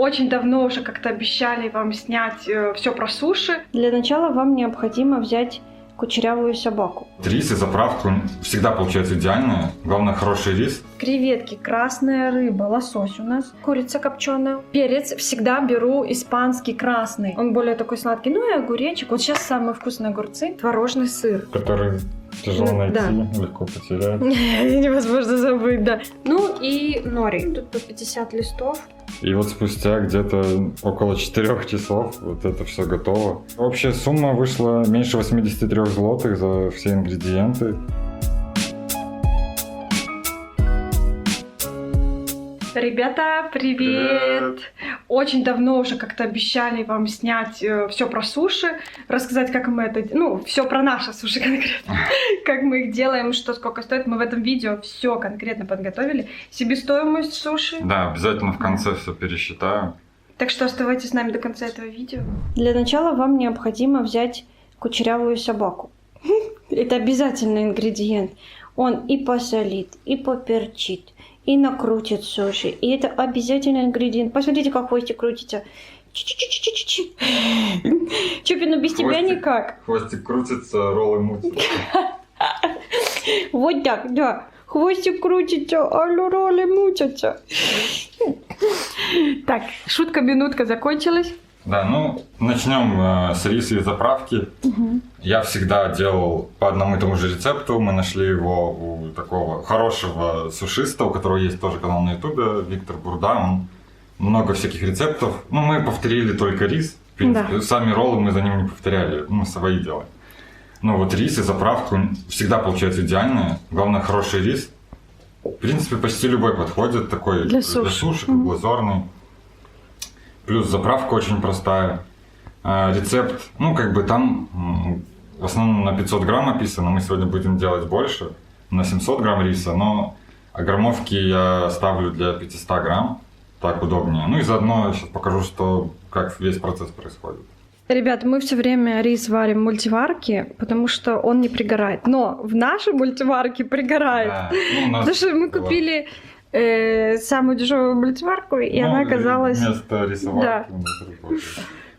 Очень давно уже как-то обещали вам снять все про суши. Для начала вам необходимо взять кучерявую собаку. Рис и заправку всегда получается идеальные. Главное, хороший рис. Креветки, красная рыба, лосось у нас, курица копченая. Перец всегда беру испанский красный. Он более такой сладкий. Ну и огуречек. Вот сейчас самые вкусные огурцы. Творожный сыр. Который тяжело найти, Да. легко потерять. Невозможно забыть, да. Ну и нори. Тут по 50 листов. И вот спустя где-то около 4 часов вот это все готово. Общая сумма вышла меньше 83 злотых за все ингредиенты. Ребята, привет! Очень давно уже как-то обещали вам снять все про суши, рассказать, как мы это... Ну, все про наши суши конкретно. Как мы их делаем, что сколько стоит. Мы в этом видео все конкретно подготовили. Себестоимость суши. Да, обязательно в конце все пересчитаю. Так что оставайтесь с нами до конца этого видео. Для начала вам необходимо взять кучерявую собаку. Это обязательный ингредиент. Он и посолит, и поперчит, и накрутит суши. И это обязательный ингредиент. Посмотрите, как хвостик крутится. Чи-чи-чи-чи-чи-чи. Чупи, ну без тебя никак. Хвостик крутится, роллы мутятся. Вот так, да. Хвостик крутится, а роли мутятся. Так, шутка-минутка закончилась. Да, ну, начнем с риса и заправки. Я всегда делал по одному и тому же рецепту. Мы нашли его у такого хорошего сушиста, у которого есть тоже канал на ютубе, Виктор Бурда. Он много всяких рецептов. Ну, мы повторили только рис. В принципе, Да. сами роллы мы за ним не повторяли, мы свои делаем. Ну, вот рис и заправку всегда получается идеальные. Главное, хороший рис. В принципе, почти любой подходит, такой Для суши. суши, круглозерный. Плюс заправка очень простая. Рецепт, ну, как бы там в основном на 500 грамм описано. Мы сегодня будем делать больше, на 700 грамм риса. Но граммовки я ставлю для 500 грамм. Так удобнее. Ну и заодно сейчас покажу, как весь процесс происходит. Ребят, мы все время рис варим в мультиварке, потому что он не пригорает. Но в нашей мультиварке пригорает. Да, ну, у нас Потому что мы было- купили самую дешевую мультиварку, и Ну, она оказалась... Вместо рисоварки у нас работает.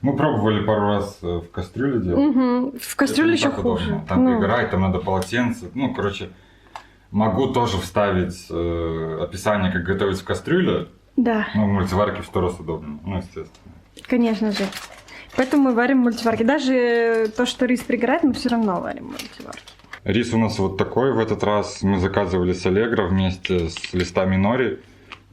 Мы пробовали пару раз в кастрюле делать. Мгм. В кастрюле Это не еще так удобно. хуже. Там Ну, пригорает, там надо полотенце. Ну, короче, могу тоже вставить описание, как готовить в кастрюле, да, но в мультиварке в 100 раз удобнее. Ну, естественно. конечно же. Поэтому мы варим в мультиварке. Даже то, что рис пригорает, мы все равно варим в мультиварке. Рис у нас вот такой в этот раз. Мы заказывали с Allegro вместе с листами нори.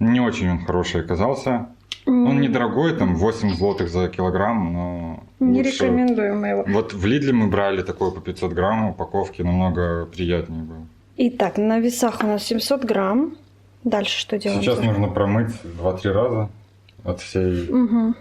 Не очень он хороший оказался. Он недорогой, там 8 злотых за килограмм, но Не лучше- рекомендуем мы его. Вот в Лидле мы брали такой по 500 грамм упаковки, намного приятнее было. Итак, на весах у нас 700 грамм. Дальше что делаем? Сейчас нужно промыть 2-3 раза от всей Мгм.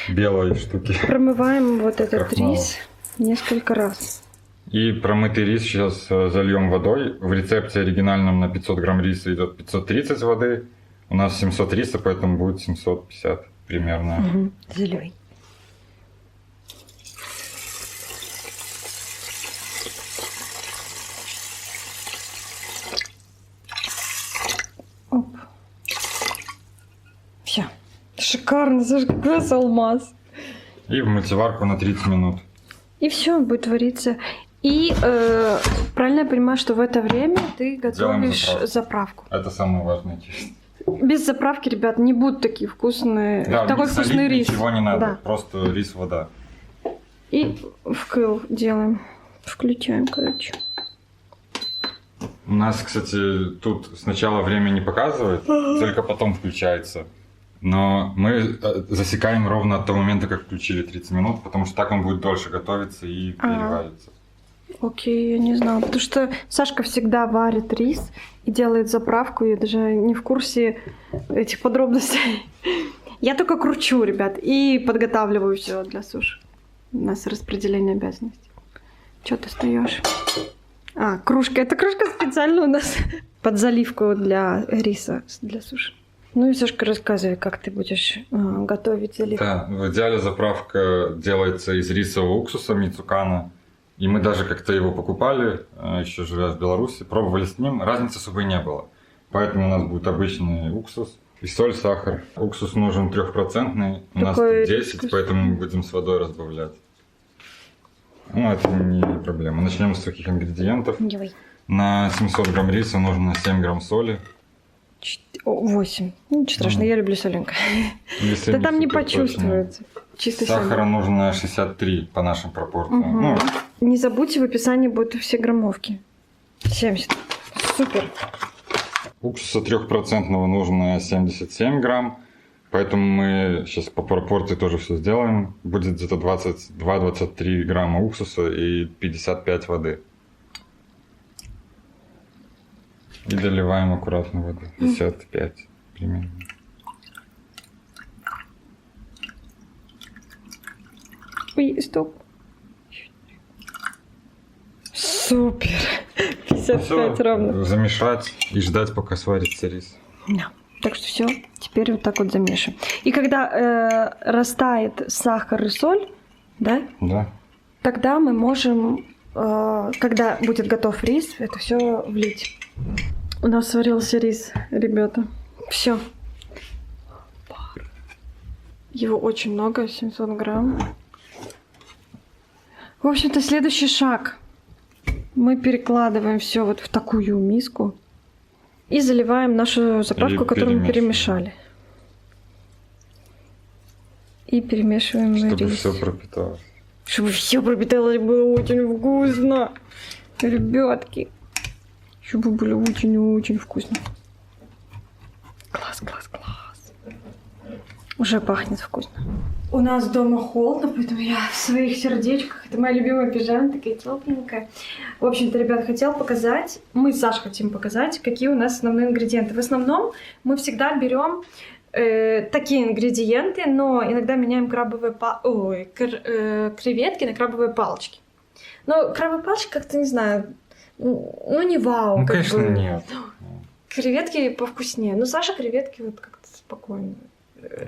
белой штуки. Промываем вот этот Крахмала. рис несколько раз. И промытый рис сейчас зальем водой. В рецепте оригинальном на 500 грамм риса идет 530 воды. У нас 700 риса, поэтому будет 750 примерно. Зеленый. Оп. Все. Шикарно, Саша, какой раз алмаз. И в мультиварку на 30 минут. И все, он будет вариться. И правильно я понимаю, что в это время ты готовишь заправку. заправку. Это самая важная часть. Без заправки, ребят, не будут такие вкусные, Да, такой не вкусный солить рис. ничего не надо, Да. просто рис, вода. И вкл делаем. Включаем, короче. У нас, кстати, тут сначала время не показывает, только потом включается. Но мы засекаем ровно от того момента, как включили 30 минут, потому что так он будет дольше готовиться и переварится. Окей, я не знала. Потому что Сашка всегда варит рис и делает заправку. Я даже не в курсе этих подробностей. Я только кручу, ребят, и подготавливаю все для суши. У нас распределение обязанностей. Что ты стоишь? А, кружка. Это кружка специально у нас под заливку для риса, для суши. Ну и, Сашка, рассказывай, как ты будешь готовить заливку. Да, в идеале заправка делается из рисового уксуса Мицукана. И мы даже как-то его покупали, еще живя в Беларуси, пробовали с ним, разницы особой не было. Поэтому у нас будет обычный уксус. И соль, сахар. Уксус нужен 3%, у нас Такой тут 10, поэтому мы будем с водой разбавлять. Ну, это не проблема. Начнем с сухих ингредиентов. Давай. На 700 грамм риса нужно 7 грамм соли. 8. Ничего страшного, я люблю соленько. Если Да там не супер почувствуется. Чисто точно. Сахара соль. нужно 63 по нашим пропорциям. Мгм. Ну, Не забудьте, в описании будут все граммовки. 70. Супер. уксуса 3% нужно 77 грамм. Поэтому мы сейчас по пропорции тоже все сделаем. Будет где-то 22-23 грамма уксуса и 55 воды. И доливаем аккуратно воду. 55 примерно. Ой, стоп. Супер. 55 Всё, ровно. замешать и ждать, пока сварится рис. Да. Так что все, теперь вот так вот замешиваем. И когда растает сахар и соль, да, Да. тогда мы можем, когда будет готов рис, это все влить. У нас сварился рис, ребята. Все. Его очень много, 700 грамм. В общем-то, следующий шаг. Мы перекладываем все вот в такую миску и заливаем нашу заправку, И которую мы перемешиваем. перемешали. И перемешиваем Чтобы рис. все пропиталось. Чтобы все пропиталось, было очень вкусно. Ребятки. Чтобы было очень-очень вкусно. Класс, класс, класс. Уже пахнет вкусно. У нас дома холодно, поэтому я в своих сердечках. Это моя любимая пижама, такая тепленькая. В общем-то, ребят, хотела показать, мы с Сашей хотим показать, какие у нас основные ингредиенты. В основном мы всегда берем такие ингредиенты, но иногда меняем креветки на крабовые палочки. Но крабовые палочки как-то, не знаю, ну не вау. Ну, как конечно, бы. нет. Креветки повкуснее. Но Саша креветки вот как-то спокойно.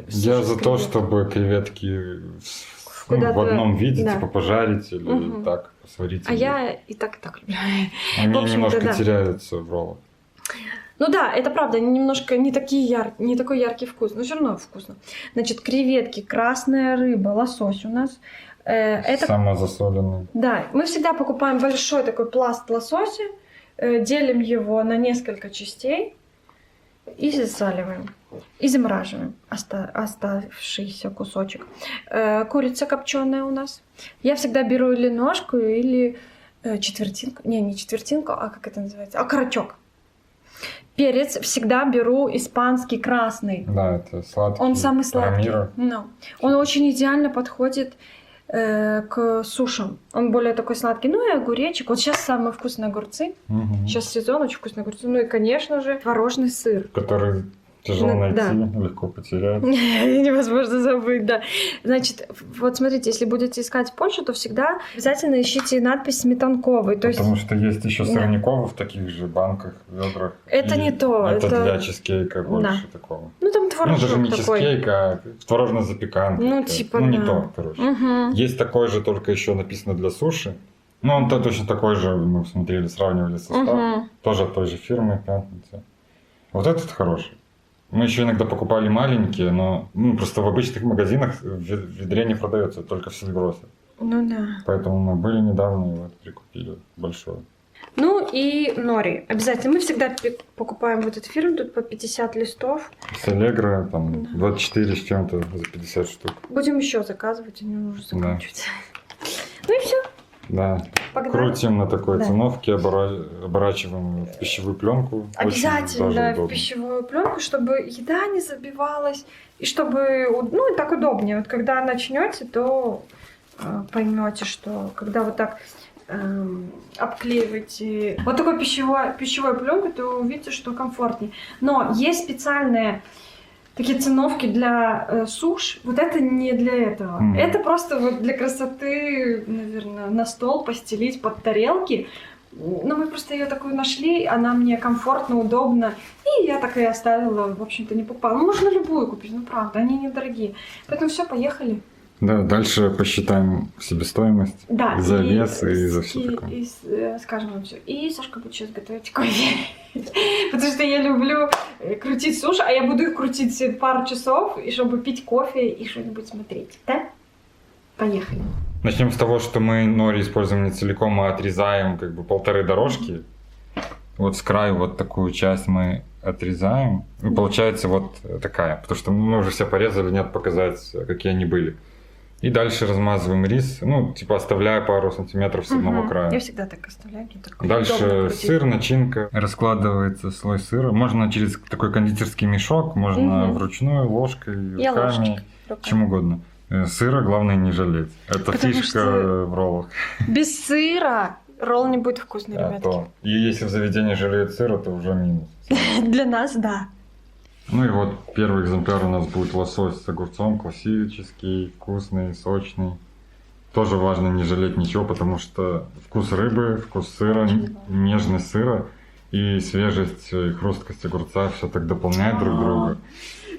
Я за то, чтобы креветки в Куда-то- одном виде, да. типа пожарить или Мгм. так сварить. А я и так люблю. Они в общем-то, немножко да. теряются в роллах. Ну да, это правда, они немножко не такой яркий вкус, но все равно вкусно. Значит, креветки, красная рыба, лосось у нас. Это Самозасоленный. Да, мы всегда покупаем большой такой пласт лосося, делим его на несколько частей и засаливаем. И замораживаем оставшийся кусочек. Курица копченая у нас. Я всегда беру или ножку, или четвертинку. Не четвертинку, а как это называется? Окорочок. Перец всегда беру испанский красный. Да, это сладкий. Он самый сладкий. Рамиро. No. Он очень идеально подходит к сушам. Он более такой сладкий. Ну и огуречек. Вот сейчас самые вкусные огурцы. Мгм. Сейчас сезон, очень вкусные огурцы. Ну и, конечно же, творожный сыр. Который тяжело Ну, найти, да. легко потерять. Невозможно забыть, да. Значит, вот смотрите, если будете искать в Польшу, то всегда обязательно ищите надпись сметанковый. То есть Потому что есть еще Да. сырников в таких же банках, ведрах. Это И не то, Это это- для чизкейка больше такого. ну там Ну, творожок даже не такой. чизкейк, а творожная запеканка. Ну, какая-то. типа, Ну, не да. то, короче. Мгм. Есть такой же, только еще написано для суши. Ну, он точно такой же, мы смотрели, сравнивали состав. Мгм. Тоже от той же фирмы, пятница. Вот этот хороший. Мы еще иногда покупали маленькие, но просто в обычных магазинах в ведре не продается, только в Сельгросе. Ну да. Поэтому мы были недавно и вот прикупили большой. Ну и нори. Обязательно. Мы всегда покупаем вот эту фирму, тут по 50 листов. С Аллегро там Да. 24 с чем-то за 50 штук. Будем еще заказывать, они уже Да. заканчиваются. Ну и все. Да. Погнали. Крутим на такой Да. циновке, оборачиваем в пищевую пленку. Очень Обязательно даже в удобно. пищевую пленку, чтобы еда не забивалась, и чтобы, ну и так удобнее. Вот когда начнете, то поймете, что когда вот так обклеиваете вот такой пищевой пленкой, то увидите, что комфортнее. Но есть специальные такие циновки для суш. Вот это не для этого. Мгм. Это просто вот для красоты, наверное, на стол постелить под тарелки. Ну, мы просто ее такую нашли, она мне комфортно, удобно. И я так и оставила, в общем-то, не покупала. Ну, можно любую купить, ну, правда, они недорогие. Поэтому все, поехали. Да, дальше посчитаем себестоимость Да, за вес и за все и, такое. скажем вам все. И Сашка будет сейчас готовить кофе. Потому что я люблю крутить суши, а я буду их крутить пару часов, и чтобы пить кофе и что-нибудь смотреть. Да? Поехали. Начнем с того, что мы нори используем не целиком, а отрезаем как бы 1,5 дорожки. Вот с краю вот такую часть мы отрезаем. И получается вот такая, потому что мы уже все порезали, нет показать, какие они были. И дальше размазываем рис, ну, типа оставляя пару сантиметров с одного края. Я всегда так оставляю. мне так удобно Дальше крутить. сыр, начинка. Раскладывается слой сыра. Можно через такой кондитерский мешок, можно вручную, ложкой, Я руками, ложечкой, руками. чем угодно. Сыра главное не жалеть. Это Потому фишка что- в роллах. Без сыра ролл не будет вкусный, Да, ребятки. то. И если в заведении жалеют сыра, то уже минус. Для нас, да. Ну и вот первый экземпляр у нас будет лосось с огурцом, классический, вкусный, сочный. Тоже важно не жалеть ничего, потому что вкус рыбы, вкус сыра, нежность сыра и свежесть и хрусткость огурца все так дополняют друг друга.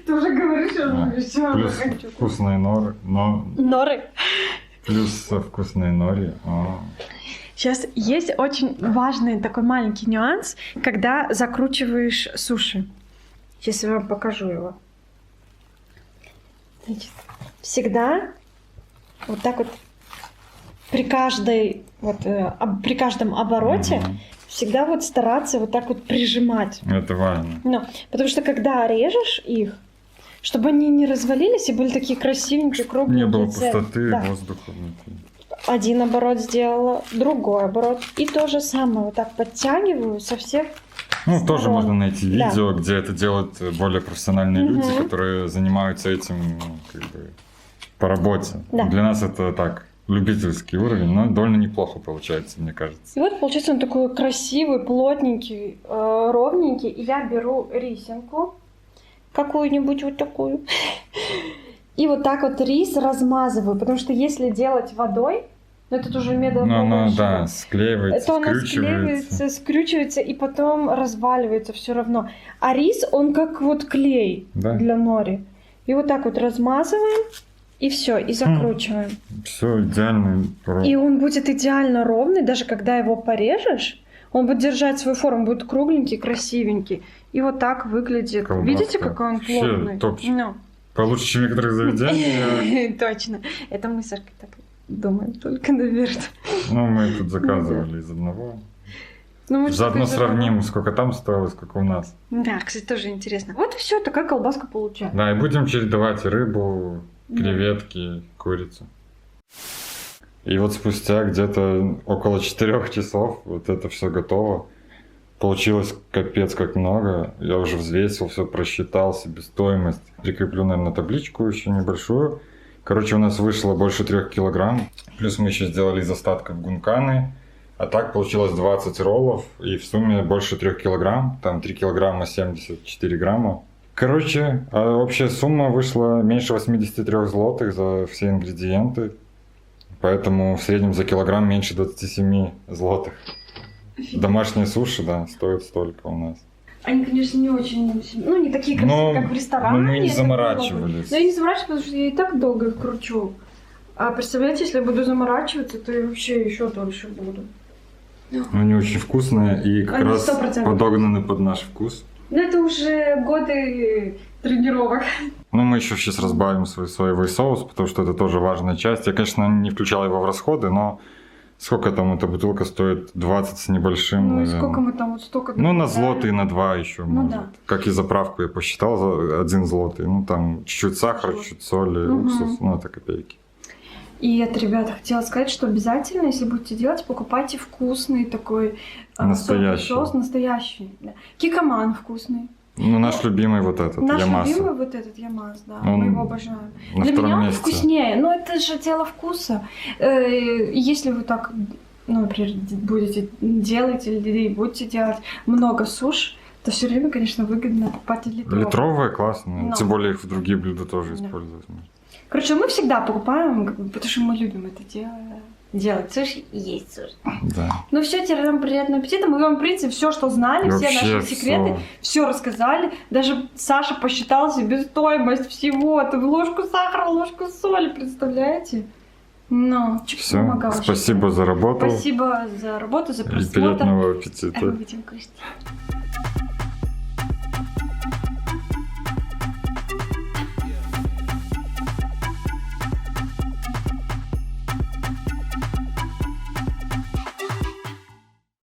Ты уже говоришь, Да. Плюс вкусные норы, Норы. плюс вкусные нори. Сейчас есть очень важный такой маленький нюанс, когда закручиваешь суши. Сейчас я вам покажу его. Значит, всегда вот так вот при каждом обороте всегда вот стараться вот так вот прижимать. Это важно. Ну, потому что когда режешь их, чтобы они не развалились и были такие красивенькие, кругленькие. Не было целые. пустоты, Да. воздуха внутри. Один оборот сделала, другой оборот. И то же самое вот так подтягиваю со всех. Ну, тоже сторон. можно найти Да. видео, где это делают более профессиональные люди, которые занимаются этим ну, как бы, по работе. Да. Для нас это так, любительский уровень, но довольно неплохо получается, мне кажется. И вот получается он такой красивый, плотненький, ровненький. И я беру рисинку, какую-нибудь вот такую. И вот так вот рис размазываю, потому что если делать водой, ну это уже медово. Ну, оно, да, склеивается, Это оно скручивается. скручивается и потом разваливается все равно. А рис, он как вот клей Да. для нори. И вот так вот размазываем, и все, и закручиваем. Все идеально. И он будет идеально ровный, даже когда его порежешь, он будет держать свою форму, будет кругленький, красивенький. И вот так выглядит. Колбаска. Видите, какой он Вообще плотный? топчик. Ну. Получше, чем в некоторых заведениях. Точно. Это мы с Сашкой так думаем, только наверное. Ну, мы тут заказывали из одного. Ну, мы Заодно что-то сравним, сколько там стоило, сколько у нас. Да, кстати, тоже интересно. Вот и все, такая колбаска получается. Да, и будем чередовать рыбу, креветки, курицу. И вот спустя где-то около 4 часов вот это все готово. Получилось капец как много. Я уже взвесил, все просчитал, себестоимость. Прикреплю, наверное, табличку еще небольшую. Короче, у нас вышло больше 3 килограмм. Плюс мы еще сделали из остатков гунканы. А так получилось 20 роллов. И в сумме больше 3 килограмм. Там 3 килограмма 74 грамма. Короче, общая сумма вышла меньше 83 злотых за все ингредиенты. Поэтому в среднем за килограмм меньше 27 злотых. Домашние суши, да, стоят столько у нас. Они, конечно, не очень, ну, не такие красивые, как в ресторане. мы не это заморачивались. Но я не заморачиваюсь, потому что я и так долго их кручу. А представляете, если я буду заморачиваться, то я вообще еще дольше буду. Они очень вкусные и как Они раз 100% подогнаны под наш вкус. Ну, это уже годы тренировок. Ну, мы еще сейчас разбавим свой соевый соус, потому что это тоже важная часть. Я, конечно, не включал его в расходы, но сколько там эта бутылка стоит? 20 с небольшим, Ну, и наверное. сколько мы там вот столько... Ну, на добавляем. злотый, на 2 еще, Ну, может. да. Как и заправку я посчитал, за 1 злотый. Ну, там чуть-чуть сахара, чуть-чуть соли, уксус, ну, это копейки. И это, ребята, хотела сказать, что обязательно, если будете делать, покупайте вкусный такой Настоящий. соус, настоящий. Да. Кикоман вкусный. Ну, наш любимый вот этот, Наш Ямаса. любимый вот этот Ямас, да, Он мы его обожаем. На Для втором меня он месте. вкуснее, но это же дело вкуса. Если вы так, ну, например, будете делать или будете делать много суш, то все время, конечно, выгодно покупать литровые. Литровые классные, Но. тем более их в другие блюда тоже Да. использовать можно. Короче, мы всегда покупаем, потому что мы любим это дело. делать суши и есть суши. Да. Ну все, теперь нам приятного аппетита. Мы вам, в принципе, все, что знали, все Вообще наши секреты, все рассказали. Даже Саша посчитал себестоимость всего. Ты ложку сахара, ложку соли, представляете? Ну, Все, спасибо за работу. Спасибо за работу, за И просмотр. приятного А мы аппетита. будем кушать.